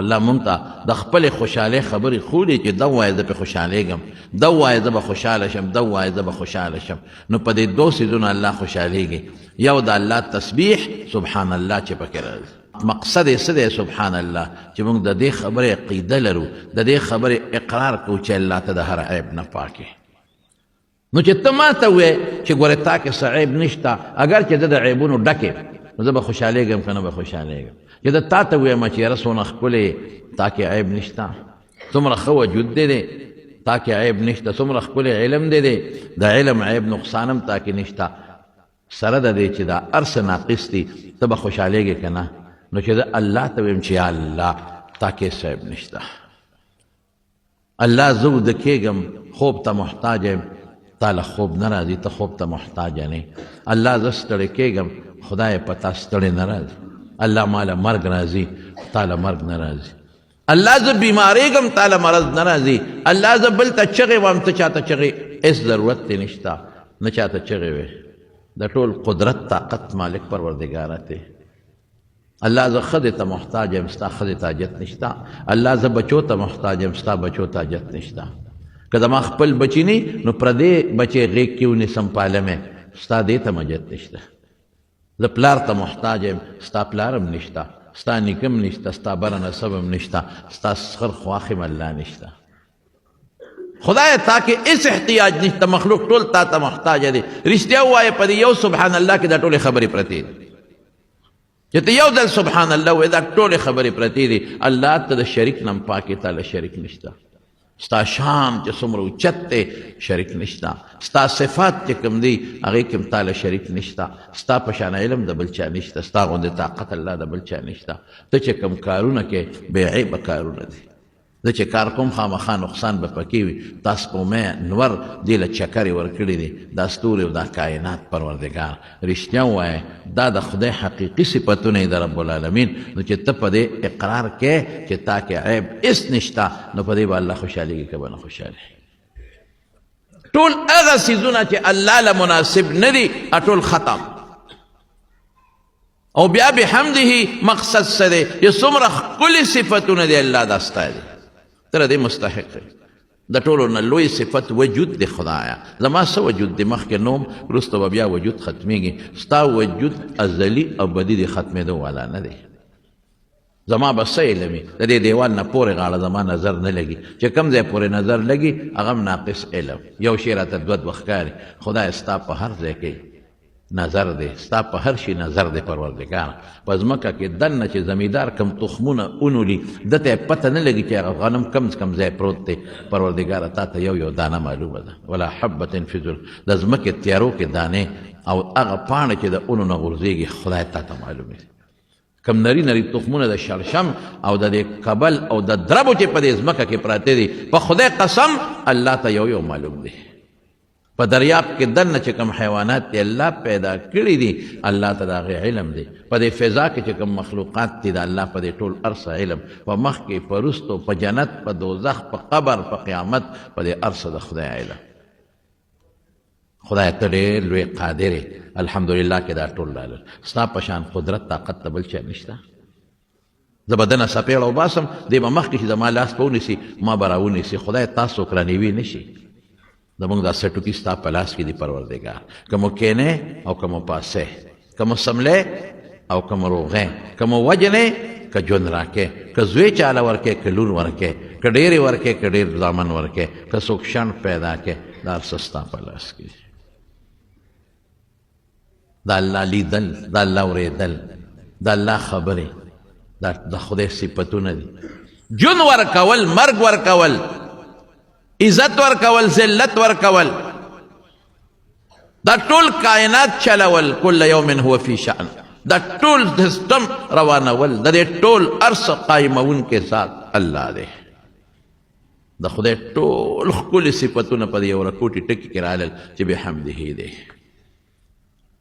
الله مونږ ته د خپلې خوشحالۍ خبرې ښودي چې دا ووایه زه پې خوشحالېږم، دا ووایه زه به خوشحاله شم، دا ووایه زه به خوشحاله شم. نو په دې دوه څیزونو الله خوشحالېږي. یو د الله تسبیح سبحان الله چې پکې راځي. مقصد یې څه دی؟ سبحان الله، چې موږ د دې خبرې عقیده لرو، د دې خبرې اقرار کوو چې الله ته د هر عیب نه پاک. نو چې ته ما ته ووایې چې ګورې تا کې څه عیب نشته، اگر چې زه د عیبونو ډک یم نو زه به خوشحالېږم که نه به خوشحالېږم. چې د تا ته ووایم چې یاره څونه ښکلې تا کې عیب نشته، څومره ښه وجود دی دی، تا کې عیب نشته، څومره ښکلی علم دی دی، د علم عیب نقصان هم تا کې نشته، سره د دې چې دا هر څه ناقص دي، ته به خوشحالېږې که نه؟ نو چې زه الله ته ویم چې یا الله تا کې څه عیب نشته، الله زه وده کېږم خوب ته محتاج یم، تا له خوب نه راځي، ته خوب ته محتاجه نه. الله زه ستړی کېږم خدای په تا ستړی نه راځي. الله ما له مرګ راځي، تا له مرګ نه راځي. الله زه بیمارېږم تا له مرض نه راځي. الله زه بل ته چغې وم ته چاته چغې هېڅ ضرورت دې نشته، نه چاته چغې وې. د ټول قدرت طاقت مالک پروردګاره ته. الله زه ښځې ته محتاج یم، ستا ښځې ته حاجت نشته. الله زه بچو ته محتاج یم، ستا بچو ته حاجت نشته. که زما خپل بچی نه نو پردې بچې غېږ کې ونیسم پالمې، ستا دې ته حاجت نشته. زه پلار ته محتاج یم، ستا پلار هم نشته، ستا نیکه هم نشته، ستا بره نسب هم نشته، ستا سخر خواښ هم الله نشته. خدای تا کې هېڅ احتیاج نشته، مخلوق ټول تا ته محتاج دی. رښتیا ووایه په دې یو سبحان الله کې دا ټولې خبرې پرتې دي. چې ته یو ځل سبحان الله وایې دا ټولې خبرې پرتې دي. الله ته د شریک نه پاکې، تا له شریک نشته. ستا شان چې څومره اوچت دی شریک نشته. ستا صفات چې کوم دی هغې کې هم تا له شریک نشته. ستا په شان علم د بل چا نشته، ستا غوندې طاقت الله د بل چا نشته. ته چې کوم کارونه کې بې عیبه کارونه دي. زه چې کار کوم خامخا نقصان به پکې وي. دا سپومۍ نور دې له چکرې ورکړي دي، دا ستوري او دا کائنات پروردګار. رښتیا ووایه دا د خدای حقیقي صفتونه د رب العالمین. نو چې ته په دې اقرار کې چې تا کې عیب هېڅ نشته نو په دې به الله خوشحالېږي که به نه خوشحالېږي. ټول هغه څیزونه چې الله له مناسب نه دي ټول ختم. او بیا بحمده مقصد څه دی؟ چې څومره ښکلي صفتونه دي الله دا ستا دي، تر دې مستحق دی. د ټولو نه لوی صفت وجود دی. خدایا زما څه وجود دی؟ مخکې نوم وروسته به بیا وجود ختمیږي. ستا وجود ازلي ابدي دی، ختمېدو والا نه دی. زما به څه علم وي؟ د دې دیوال نه پورې غاړه زما نظر نه لګي. چې کوم ځای پورې نظر لګي هغه هم ناقص علم. یو شی راته دوه دوه ښکاري. خدای ستا په هر ځای کې نظر دی، ستا په هر شي نظر دی پروردګار. په ځمکه کې دننه چې زمیندار کم تخمونه اونولي ده ته یې پته نه لګي چې هغه غنم کم ځای پروت دی. پروردګاره تا ته یو دانه معلومه ده. ولا حبة فی ظلم، د ځمکې تیارو کې دانې او هغه پاڼې چې د اونو نه غورځېږي خدای تا ته معلومې دي. کم نری نری تخمونه د شړشم او د دې کبل او د دربو چې په دې ځمکه کې پراته دي، په خدای قسم الله ته یو معلوم دی. په دریاب کې دننه چې کوم حیوانات دي الله پیدا کړي دي الله ته د هغې علم دی. په دې فضا کې چې کوم مخلوقات دي د الله په دې ټول هر څه علم. په مخکې، په وروستو، په جنت، په دوزخ، په قبر، په قیامت، په دې هر څه د خدای علم. خدای ته ډېر لوی قادر یې. الحمدلله کې دا ټول لرل. ستا په شان قدرت طاقت ته بل چا نشته. زه به دنه څپېړه وباسم دی به مخکې چې زما لاس په ونیسي ما به راونیسي. خدای تاسو رانیوي نه شي. زمونږ دا سټوکي ستا په لاس کې دي پروردګار. که مو کینې او که مو پاسې، که مو سملې او که مو روغې، که مو وجنې که ژوند راکې، که زوی چاله ورکې که لور ورکې، که ډېرې ورکې که ډېر زامن ورکې، که څوک شنډ پیدا کړې، دا هر څه ستا په لاس کې دي. دا الله لیدل، دا الله اورېدل، دا الله خبرې، دا د خدای صفتونه دي. ژوند ورکول، مرګ ورکول، عزت ورکول، ذلت ورکول، دا ټول کائنات چلول. کل یوم هو فی شأن، دا ټول سیسټم روانول، د دې ټول هر څه قایمونکی ذات الله دی. د خدای ټول ښکلي صفتونه په دې یو رکوټي ټکي کې رالل چې بحمده دی.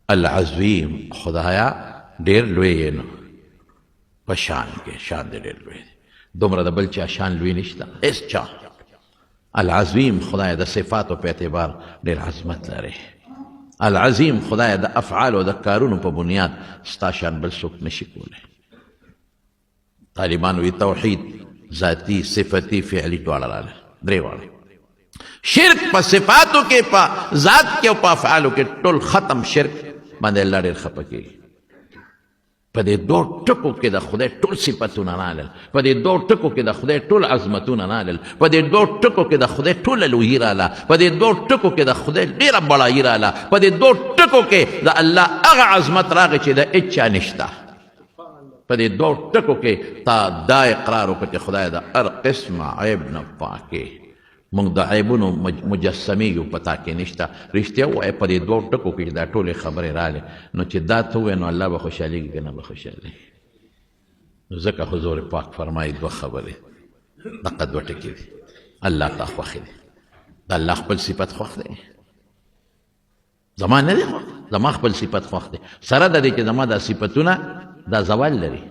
العظیم، خدایا ډېر لوی یې نو په شان کې، شان دې ډېر لوی دی. دومره د بل چا شان لوی نشته هېڅ چا. العظیم خدای د صفاتو په اعتبار ډېر عظمت لري. العظیم خدای د افعال او د کارونو په بنیاد ستا شان بل څوک نشي کولی. طالبان وی توحید ذاتی صفتی فعلی دواړه راغله درې واړه شرک په صفاتو کې په ذات کې او په افعالو کې ټول ختم شرک باندې الله ډېر خفه کېږي په دې دوه ټکو کې د خدای ټول صفتونه رالل په دې دوه ټکو کې د خدای ټول عظمتونه رالل په دې دوه ټکو کې د خدای ټوله لویي راله په دې دوه ټکو کې د خدای ډېره بړایي راله په دې دوه ټکو کې د الله هغه عظمت راغی چې د هېچا نشته په دې دوه ټکو کې تا دا اقرار وکړه چې خدای د هر قسم عیب نه پاکې موږ د عیبونو مجسمې یو په تا کې نشته رښتیا ووایه په دې دوه ټکو کې دا ټولې خبرې رالې نو چې دا ته ووایې نو الله به خوشحالېږي که نه به خوشحالېږي نو ځکه حضور پاک فرمایي دوه خبرې دغه دوه ټکي دي الله ته خوښې دي د الله خپل صفت خوښ دی زما نه دی خوښ زما خپل صفت خوښ دی سره د دې چې زما دا صفتونه دا زوال لري